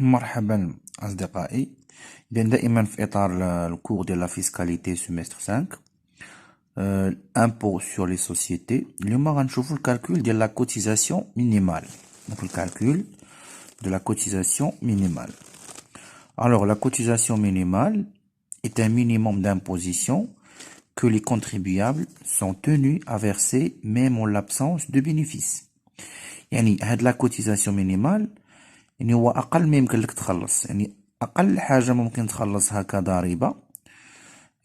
مرحبا أصدقائي. إذا دائما في إطار الكور ديال لا فيسكاليتي سيمستر 5 impôt sur les sociétés. اليوم غنشوفو الكالكول ديال لا cotisation minimale. Donc le calcul de la cotisation minimale. Alors la cotisation minimale est un minimum d'imposition que les contribuables sont tenus à verser même en l'absence de bénéfices. يعني هاد لا cotisation minimale يعني هو اقل ما يمكن لك تخلص، يعني اقل حاجه ممكن تخلصها كضريبه.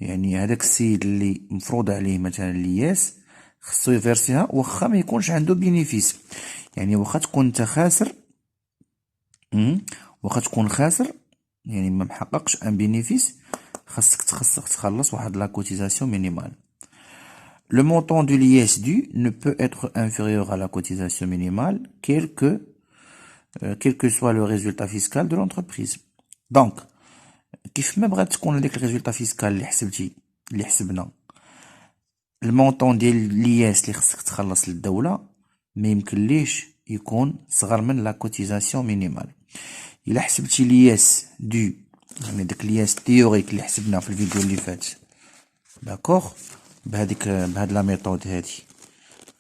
يعني هذاك السيد اللي مفروض عليه مثلا الياس خصو يفيرسيها واخا ما يكونش عنده بينيفيس. يعني واخا تكون انت خاسر، واخا تكون خاسر يعني ما محققش ان بينيفيس، خاصك تخلص واحد لا cotisation minimale. Le montant de l'IS dû ne peut être inférieur à la cotisation minimale quel que soit le résultat fiscal de l'entreprise. Donc, كيف ما بغات تكون هذاك الريزولتا فيسكال اللي حسبتي اللي حسبنا، المونطون ديال لياس اللي خصك تخلص للدولة ما يمكنليش يكون صغر من لا كوتيزاسيون مينيمال. الا حسبتي لياس دو، يعني داك لياس تيوريك اللي حسبناه في الفيديو اللي فات، داكوغ، بهاد لا ميثود هادي،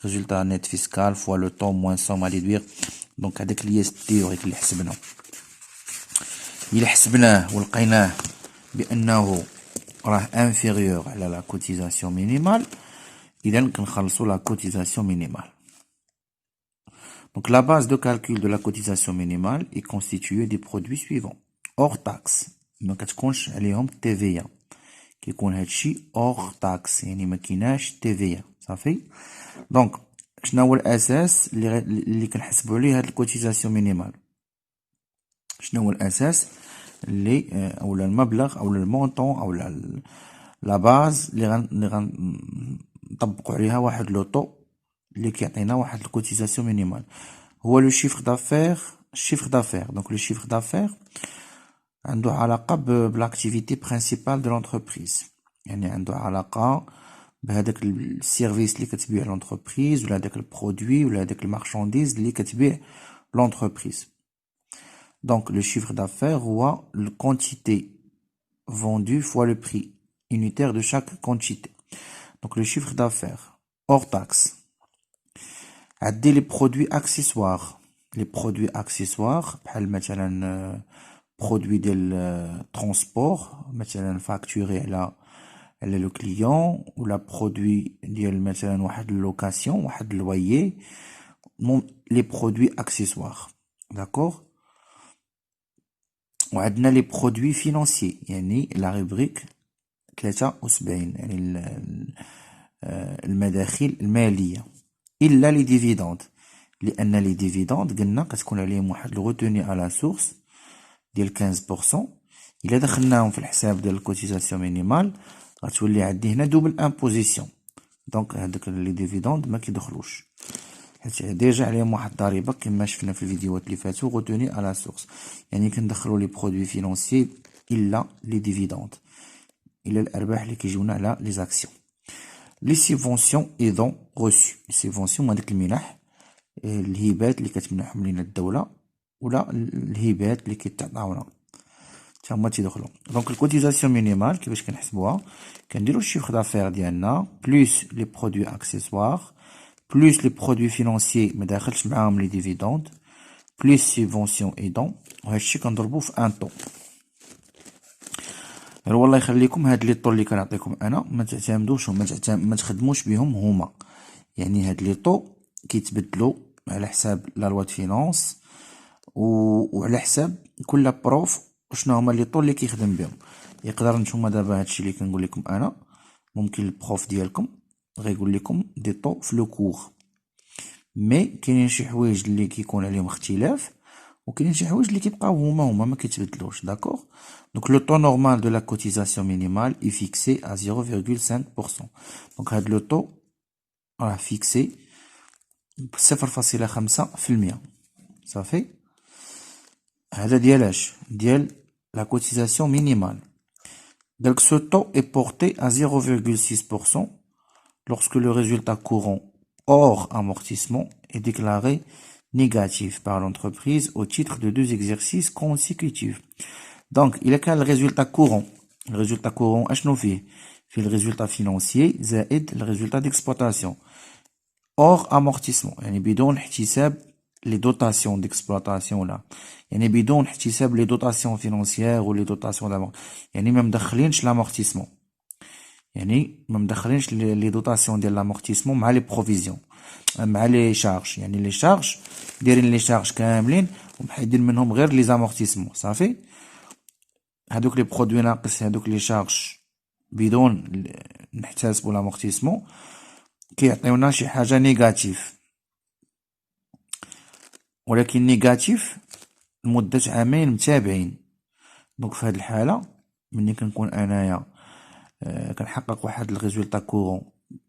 résultat net fiscal fois le temps moins somme à déduire. دونك هذاك لياس تيوريك اللي حسبناه، إلا حسبناه ولقيناه بأنه راه inférieur على لا cotisation minimale، إذا كنخلصو لا cotisation minimale. Donc la base de calcul de la cotisation minimale est constituée des produits suivants: hors taxe، ما كتكونش عليهم TVA، كيكون هادشي hors taxe، يعني ما كيناش TVA صافي. دونك شنو هو الأساس اللي كنحسبو عليه هاد الكوتيزاسيون مينيمال؟ شنو هو الأساس اللي اولا المبلغ اولا المونطون اولا لا باز اللي غنطبقوا عليها واحد لو طو اللي كيعطينا واحد الكوتيزاسيون مينيمال؟ هو لو شيفر دافير. الشيفر دافير، دونك لو شيفر دافير عنده علاقه بالاكتيفيتي برينسيبال دو لونتربريز، يعني عنده علاقه بهذاك السيرفيس اللي كتبيع لونتربريز، ولا هذاك البرودوي، ولا هذاك المارشانديز اللي كتبيع لونتربريز. Donc, le chiffre d'affaires ou la quantité vendue fois le prix unitaire de chaque quantité. Donc, le chiffre d'affaires hors taxe. عندي les produits accessoires. Les produits accessoires, بحال مثلا produits ديال transport، مثلا facturé على le client، ou la produit ديال مثلا واحد location، واحد loyer. Les produits accessoires. D'accord? وعندنا لي برودوي فينانسيي، يعني لا ريبريك 73، يعني المداخيل الماليه، الا لي ديفيدوند، لان لي ديفيدوند قلنا كتكون عليهم واحد الغوتوني على سورس ديال 15%. الا دخلناهم في الحساب ديال الكوتيزاسيون مينيمال غتولي عندي هنا دوبل امبوزيسيون. دونك هذوك لي ديفيدوند ما كيدخلوش، حيت ديجا عليهم واحد الضريبه كما شفنا في الفيديوهات اللي فاتوا، غوتوني على سورس، يعني كندخلوا لي برودوي فينانسيي الا لي ديفيدوند، الا الارباح اللي كيجيونا على لي زاكسيون. لي سيفونسيون اي دون غوسو، سيفونسيون هذيك المنح، الهبات اللي كتمنحهم لينا الدوله، ولا الهبات اللي كيتعطاونا حتى هما تيدخلوا. دونك الكوتيزاسيون مينيمال كيفاش كنحسبوها؟ كنديرو الشيفر دافير ديالنا بلوس لي برودوي اكسيسوار plus les produits financiers ما داخلش معاهم لي ديفيدوند plus subvention et dons، وهادشي كنضربوه في ان طو. غير والله يخليكم هاد لي طو اللي كنعطيكم انا ما تعتمدوش ما تخدموش بهم هما، يعني هاد لي طو كيتبدلوا على حساب لا لوا فينانس وعلى حساب كل بروف شنو هما لي طو اللي كيخدم بهم. يقدر نتوما دابا هادشي اللي كنقول لكم انا ممكن البروف ديالكم غيقول لكم دي طو في لو كور، مي كاينين شي حوايج اللي كيكون عليهم اختلاف، وكاينين شي حوايج اللي كيبقاو هما ما كيتبدلوش. داكوغ. دونك لو طو نورمال دو لا كوتيزاسيون مينيمال اي فيكسي ا 0.5%. دونك هاد لو طو راه فيكسي ب 0.5%. صافي. هذا ديالاش ديال لا كوتيزاسيون مينيمال. Donc ce taux est porté à 0.6% lorsque le résultat courant hors amortissement est déclaré négatif par l'entreprise au titre de 2 exercices consécutifs. Donc, il a qu'un résultat courant. Le résultat courant, اشنو فيه le résultat financier زائد le résultat d'exploitation. Hors amortissement. يعني بدون احتساب les dotations d'exploitation là. يعني بدون احتساب les dotations financières ou les dotations d'amortissement. يعني ما مدخلينش l'amortissement. يعني ما مدخلينش les dotations ديال l'amortissement مع les provisions. مع les charges. يعني les charges دايرين les charges كاملين ومحيدين منهم غير les amortissements. صافي؟ هادوك لي برودوي ناقص هادوك لي شارج بدون نحتسبو لامورتيسمون كيعطيونا شي حاجه نيجاتيف، ولكن نيجاتيف لمده عامين متابعين. دونك في هاد الحاله ملي كنكون انايا كنحقق واحد الريزولطا كورون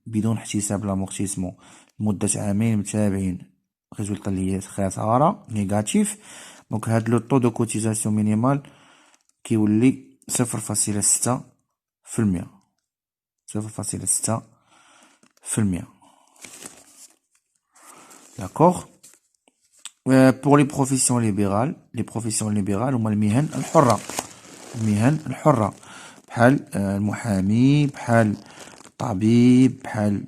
بدون احتساب لامورتيسمون لمده عامين متابعين، ريزولطا اللي هي خساره نيجاتيف، دونك هاد لو طو دو كوتيزاسيون مينيمال كيولي 0.6%. 0.6%. D'accord. Pour les professions libérales هما المهن الحرة. المهن الحرة بحال المحامي، بحال الطبيب، بحال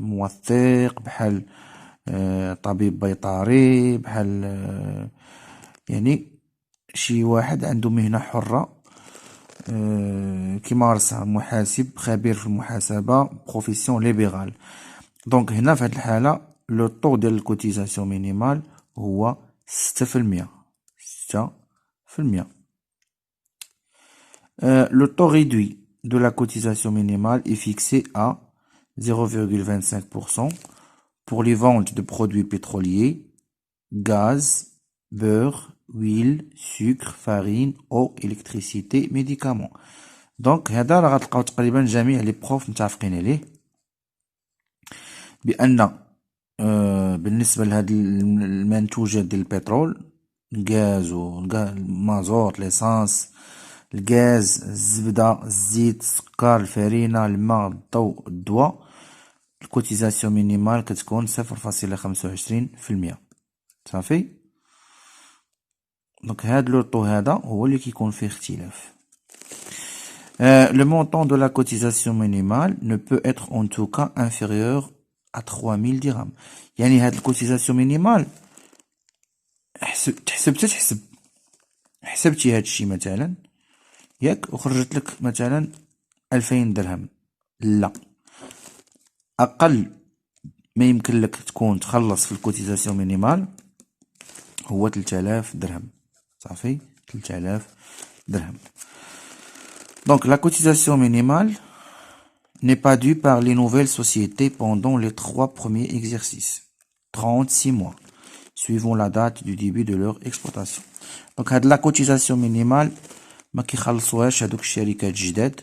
موثق، بحال طبيب بيطري، بحال يعني شي واحد عنده مهنة حرة كيمارسها، محاسب، خبير في المحاسبة، بروفيسيون ليبرال. دونك هنا في هاد الحالة لو طو ديال الكوتيزاسيون مينيمال هو 6%. 6%. Le taux réduit de la cotisation minimale est fixé à 0,25% pour les ventes de produits pétroliers, gaz, beurre, huile, sucre, farine, eau, électricité, médicaments. دونك هذا راه غتلقاو تقريبا جميع لي بروف متفقين عليه بان بالنسبه لهاد المنتوجات ديال البترول، الغاز والمازوت، ليسانس، الغاز، الزبده، الزيت، السكر، الفرينه، الماء، الضوء، الدواء، الكوتيزاسيون مينيمال كتكون 0.25%. صافي. دونك هاد لو طو هذا هو اللي كيكون فيه اختلاف. Le montant de la cotisation minimale ne peut être en tout cas inférieur à 3000 dirhams. يعني هاد الكوتيزاسيون مينيمال حسبتي هاد الشي مثلا ياك وخرجت لك مثلا 2000 درهم، لا، اقل ما يمكن لك تكون تخلص في الكوتيزاسيون مينيمال هو 3000 درهم. صافي، 3000 درهم. Donc la cotisation minimale n'est pas due par les nouvelles sociétés pendant les 3 premiers exercices, 36 mois, suivant la date du début de leur exploitation. Donc la cotisation minimale ما كيخلصوهاش هادوك الشركات الجداد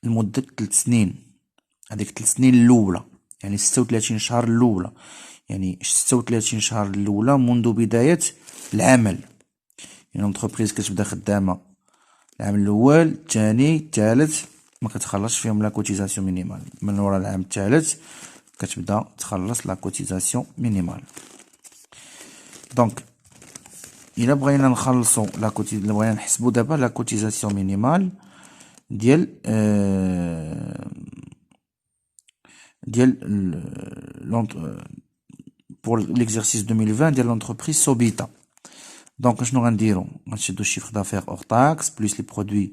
لمدة 3 سنين. هذيك 3 سنين الأولى، يعني 36 شهر الأولى، يعني 36 شهر الأولى منذ بداية العمل. يعني لونتربريز كتبدا خدامة العام الأول، الثاني، الثالث ما كتخلصش فيهم لا كوتيزاسيون مينيمال. من ورا العام الثالث كتبدا تخلص لا كوتيزاسيون مينيمال. دونك إلا بغينا نخلصو بغينا نحسبو دابا لا كوتيزاسيون مينيمال ديال pour l'exercice 2020 ديال l'entreprise Sobita. Donc شنو غنديرو؟ غنشدو الشيفر d'affaires hors taxe plus les produits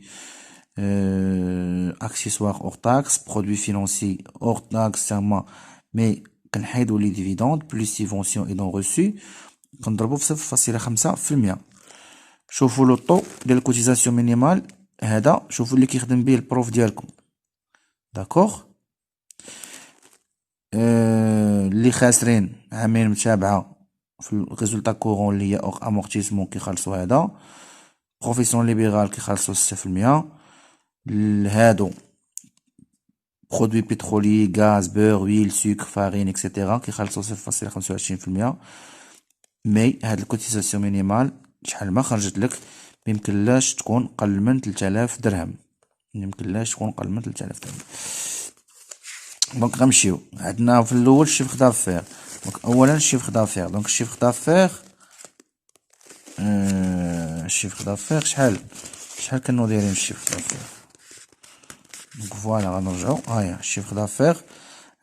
accessoires hors taxe, produits financiers hors taxe سما مي كنحيدو لي ديفيدوند plus subventions et dons reçus كنضربو في 0.5%. شوفوا لو طو ديال الكوتيزاسيون مينيمال هذا، شوفوا اللي كيخدم به البروف ديالكم. داكوغ. اللي خاسرين عامين متابعه في الريزولطا كورون اللي هي اوغ امورتيسمون كيخلصوا هذا، بروفيسيون ليبرال كيخلصوا 6%، هادو برودوي بترولي، غاز، بور، ويل، سكر، فارين اكسيتيرا كيخلصوا 0.25%. مي هاد الكوتيزاسيون مينيمال شحال ما خرجت لك ميمكنلاش تكون قل من 3000 درهم، ميمكنلاش تكون قل من 3000 درهم. دونك غنمشيو عندنا في الاول الشيفر دافير. دونك اولا الشيفر دافير، دونك الشيفر دافير الشيفر دافير شحال كانوا دايرين الشيفر دافير. دونك فوالا غنرجعو، هاهي الشيفر دافير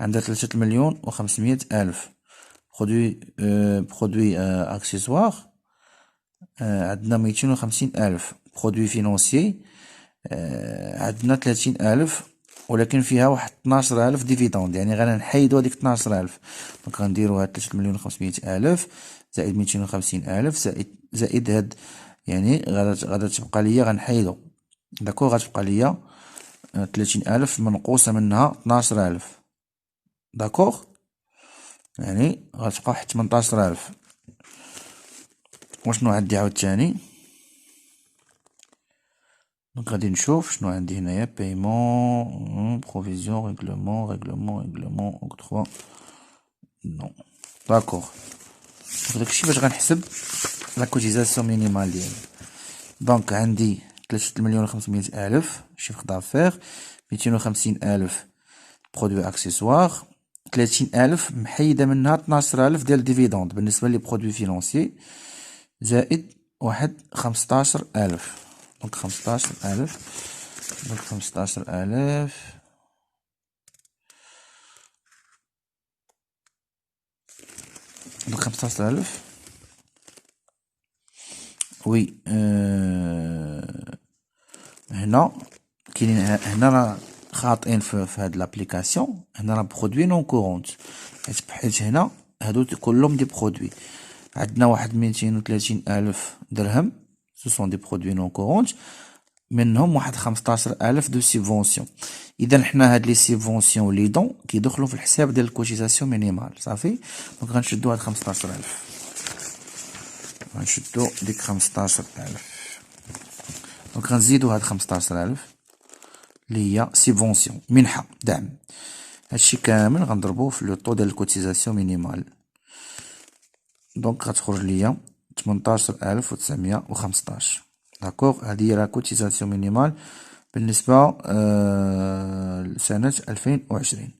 عندها 3,500,000. برودوي اكسسوار عندنا 250,000. برودوي فينونسيي عندنا 30,000، ولكن فيها واحد 12,000 ديفيدوند، يعني غنحيدو هاديك 12,000. دونك غنديرو هاد 3,500,000 زائد 250,000 زائد هاد، يعني غادا تبقى ليا غنحيدو، داكوغ، غتبقى ليا 30,000 منقوصة منها 12,000، داكوغ، يعني غتبقى واحد 18,000. وشنو عندي عاوتاني؟ دونك غادي نشوف شنو عندي هنايا. بايمون، بروفيزيون، ريغلومون، اوكتروا، نو، داكوغ. داكشي باش غنحسب لا كوتيزاسيون مينيمال ديالي. دونك عندي 3,500,000 شيفر دافير، 250,000 برودوي اكسسوار، 30,000 محيدة منها 12,000 ديال ديفيدوند بالنسبة لي برودوي فينونسي، زائد واحد 15,000. دونك 15,000، دونك 15,000، دونك 15,000. وي هنا كاينين، هنا راه خاطئين في هاد لابليكاسيون. هنا راه برودوي نون كورونت، حيت هنا هادو كلهم دي برودوي. عندنا واحد 230,000 درهم، سو سون دي برودوي نون كورونت، منهم واحد 15,000 دو سيبفونسيون. اذا حنا هاد لي سيبفونسيون لي دون كيدخلو في الحساب ديال الكوتيزاسيون مينيمال، صافي. دونك غنشدو هاد 15,000، غنشدو ديك 15,000، دونك غنزيدو هاد 15,000 اللي هي سيبفونسيون، منحة، دعم. هادشي كامل غنضربوه في لو طو ديال الكوتيزاسيون مينيمال. دونك غتخرج ليا 18,915، داكوغ. هادي هي لا كوتيزاسيون مينيمال بالنسبة لسنة 2020.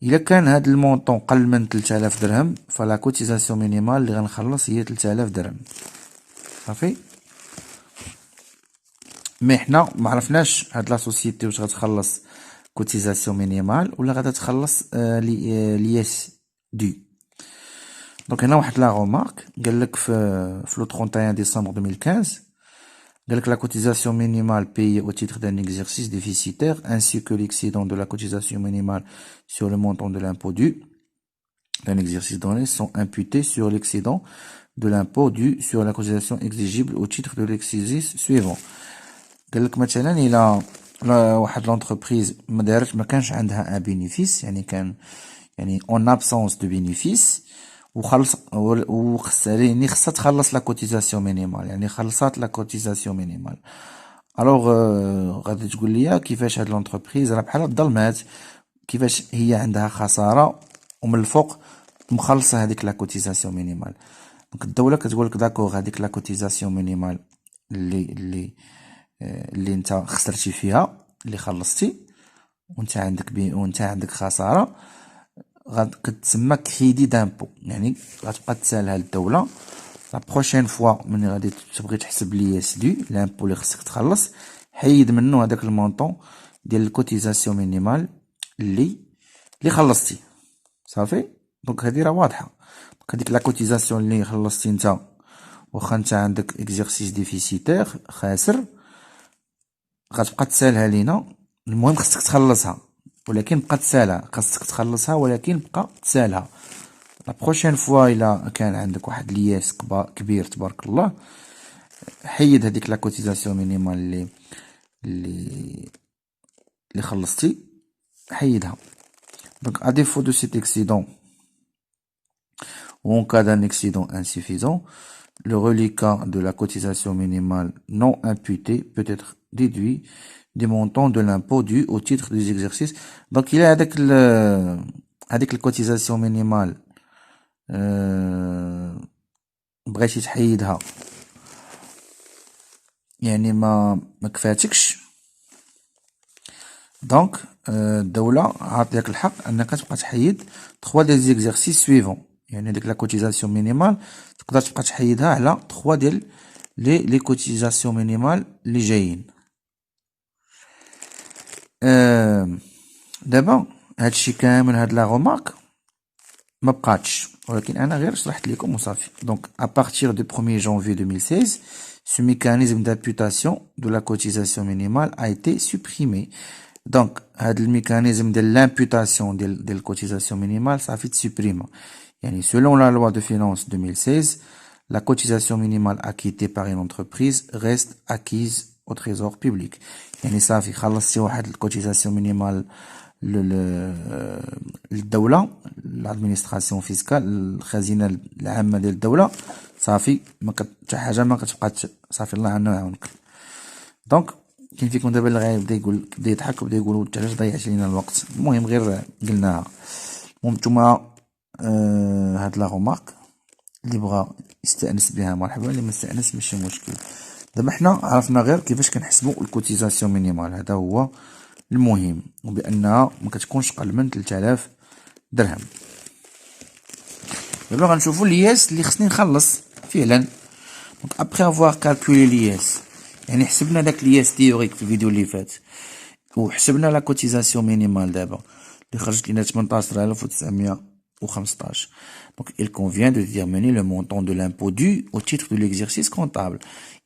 إلا كان هاد المونطون قل من 3000 درهم، فلا كوتيزاسيون مينيمال اللي غنخلص هي 3000 درهم، صافي. مي حنا معرفناش هاد لا سوسيتي واش غتخلص كوتيزاسيون مينيمال ولا غادا تخلص لياس دي. دونك هنا واحد لا رومارك قالك في لو 31 ديسمبر 2015، قالك la cotisation minimale payée au titre d'un exercice déficitaire ainsi que l'excédent de la cotisation minimale sur le montant de l'impôt dû d'un exercice donné sont imputés sur l'excédent de l'impôt dû sur la cotisation exigible au titre de l'exercice suivant. قالك مثلا الى واحد لونتربريز ما كانش عندها ان بينيفيس، يعني كان، يعني اون ابسونس دو بينيفيس، يعني خصها تخلص لا كوتيزاسيون مينيمال، يعني خلصات لا كوتيزاسيون مينيمال. الوغ غادي تقول لي كيفاش هاد لونتربريز راه بحال الظلمات، كيفاش هي عندها خساره ومن الفوق مخلصه هذيك لا كوتيزاسيون مينيمال. دونك الدوله كتقول لك داكوغ، هذيك لا كوتيزاسيون مينيمال اللي انت خسرتي فيها، اللي خلصتي وانت عندك خساره، كتسمى كريدي دامبو، يعني غتبقى تسالها للدوله. لا بروشين فوا ملي غادي تبغي تحسب لياس دو لامبو اللي خصك تخلص، حيد منو هداك المونطون ديال الكوتيزاسيون مينيمال اللي خلصتي، صافي. دونك هادي راه واضحه. دونك هاديك لا كوتيزاسيون اللي خلصتي انت، واخا انت عندك اكزرسيس ديفيسيتير خاسر، غتبقى تسالها لينا. المهم خصك تخلصها، ولكن بقى تسالها، خاصك تخلصها ولكن بقى تسالها. لا بروشين فوا الا كان عندك واحد لياس كبير تبارك الله، حيد هذيك لا كوتيزاسيون مينيمال اللي خلصتي، حيدها. دونك ا ديفو دو سيت اكسيدون ou en cas d'un excédent insuffisant, le reliquat de la cotisation minimale non imputée peut être déduit des montants de l'impôt dû au titre des exercices. Donc il y a هذيك الكوتيزاسيون مينيمال بغيتي تحيدها، يعني ما كفاتكش، دونك الدولة عاطياك الحق انك تبقى تحيد 3 ديال زيكزارسيس سويفون، يعني هاديك لا كوتيزاسيون مينيمال تقدر تبقى تحيدها على 3 ديال لي كوتيزاسيون مينيمال اللي جايين. دابا هادشي كامل هاد لا غومارك ما بقاتش، ولكن انا غير شرحت لكم وصافي. دونك à partir du 1er janvier 2016 ce mécanisme d'imputation de la cotisation minimale a été supprimé. دونك هاد الميكانيزم ديال l'imputation ديال cotisation minimale صافي تسوبريما. يعني selon la loi de finances 2016 la cotisation minimale acquittée par une entreprise reste acquise au trésor public. يعني صافي خلصتي واحد الكوتيزاسيون مينيمال للدولة، لادمينستراسيون فيسكال، الخزينة العامة ديال الدولة، صافي ما حتى حاجة ما كتبقى صافي الله يعاوننا ويعاونك. دونك كاين فيكم دابا اللي غيبدا يقول بدا يضحك وبدا يقول انت علاش ضيعتي لينا الوقت. المهم غير قلناها. المهم نتوما هاد لا غومارك اللي بغا يستانس بها مرحبا، اللي ما استانس ماشي مشكل. دابا حنا عرفنا غير كيفاش كنحسبوا الكوتيزاسيون مينيمال، هذا هو المهم، وبانها ما كتكونش قل من 3000 درهم. دابا غنشوفوا لياس اللي خصني نخلص فعلا. دونك ابري افوار كالكولي لياس، يعني حسبنا داك لياس تيوريك في الفيديو اللي فات، وحسبنا لا كوتيزاسيون مينيمال دابا اللي خرجت لينا 18915. Donc il convient de déterminer le montant de l'impôt dû au titre de l'exercice comptable.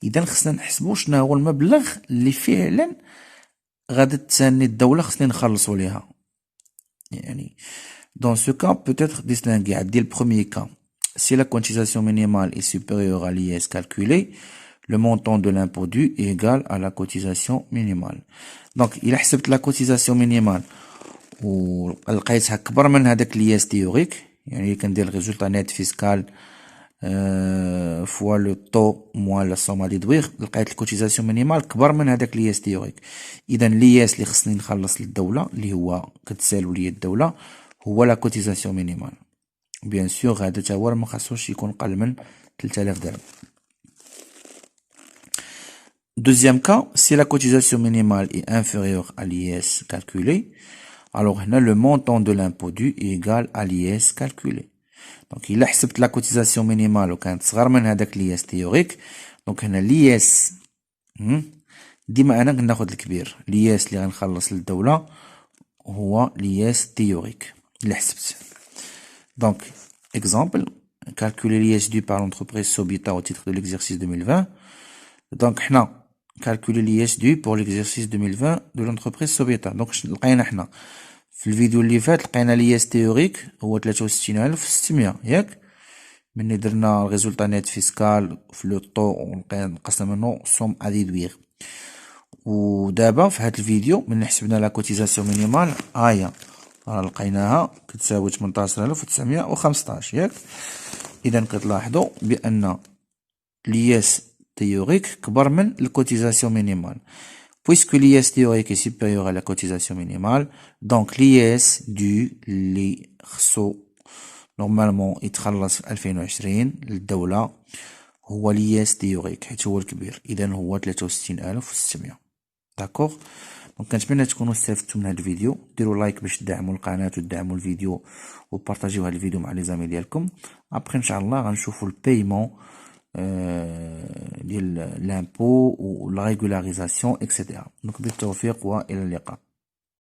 إذا خصنا نحسبوا شنو هو المبلغ اللي فعلا غادي تساني الدولة خصني نخلصوا ليها. يعني dans ce cas peut-être distinguer dès le premier cas. Si la cotisation minimale est supérieure à l'IS calculé, le montant de l'impôt dû est égal à la cotisation minimale. Donc il حسبت la cotisation minimale ولقيتها كبر من هذاك l'IS théorique، يعني كندير résultat net fiscal fois le taux moins la somme à déduire، لقيت الكوتيزاسيون مينيمال كبر من هذاك لياس تيوريك. اذا لياس اللي خصني نخلص للدوله اللي هو كتسالو ليا الدوله هو لا كوتيزاسيون مينيمال. بيان سور هذا تا هو ما خاصوش يكون قل من 3000 درهم. Deuxième cas, si la cotisation minimale est inférieure à l'IS calculé, alors هنا le montant de l'impôt dû est égal à l'IS calculé. دونك الا حسبت لا كوتيزاسيون مينيمال وكانت صغر من هذاك لياس تيوريك، دونك هنا لياس ديما انا كناخد الكبير، لياس اللي غنخلص للدولة هو لياس تيوريك اللي حسبت. دونك اكزامبل calculer l'IS dû par l'entreprise Sobita au titre de l'exercice 2020. دونك حنا calculer l'IS dû pour l'exercice 2020 de l'entreprise Sobita. دونك لقينا حنا في الفيديو اللي فات لقينا لياس تيوريك هو 63600 ياك، ملي درنا ريزولطا نيت فيسكال في لو طو نقصنا منو سوم ا ديدوير. ودابا في هاد الفيديو ملي حسبنا لا كوتيزاسيون مينيمال هاهي لقيناها كتساوي 18915 ياك. اذا كتلاحظوا بان لياس théorique كبر من الكوتيزاسيون مينيمال. Puisque l'IS théorique est supérieur à la cotisation minimale, donc l'IS dû اللي خصو نورمالمون يتخلص في 2020 للدولة هو l'IS théorique حيت هو الكبير، إذا هو 63600. داكوغ. دونك كنتمنى تكونوا استفدتوا من هذا الفيديو. ديروا لايك باش تدعموا القناة وتدعموا الفيديو وبارطاجيو هذا الفيديو مع لي زامي ديالكم. ابخي ان شاء الله غنشوفوا البايمون ديال لامبو و لا ريغولاريزاسيون اكسيتيرا. دونك بالتوفيق والى اللقاء.